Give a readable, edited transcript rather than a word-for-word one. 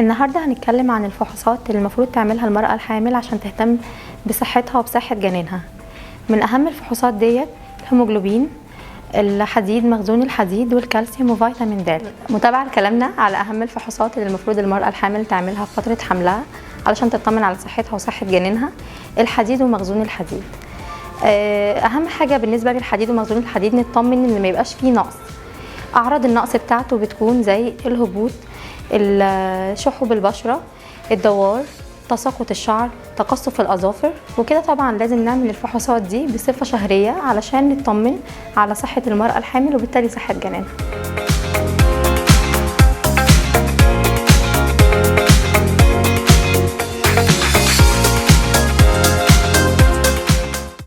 النهارده هنتكلم عن الفحوصات اللي المفروض تعملها المرأة الحامل عشان تهتم بصحتها وبصحة جنينها. من أهم الفحوصات ديت الهيموجلوبين، الحديد، مخزون الحديد، والكالسيوم، وفيتامين د. متابعة لكلامنا على أهم الفحوصات اللي المفروض المرأة الحامل تعملها في فترة حملها علشان تطمن على صحتها وصحة جنينها. الحديد ومخزون الحديد. أهم حاجة بالنسبة للحديد ومخزون الحديد نطمن إن ما يبقاش فيه نقص. أعراض النقص بتاعته بتكون زي الهبوط، شحوب البشرة، الدوار، تساقط الشعر، تقصف الأظافر، وكده طبعا لازم نعمل الفحوصات دي بصفة شهرية علشان نطمن على صحة المرأة الحامل وبالتالي صحة جنينها.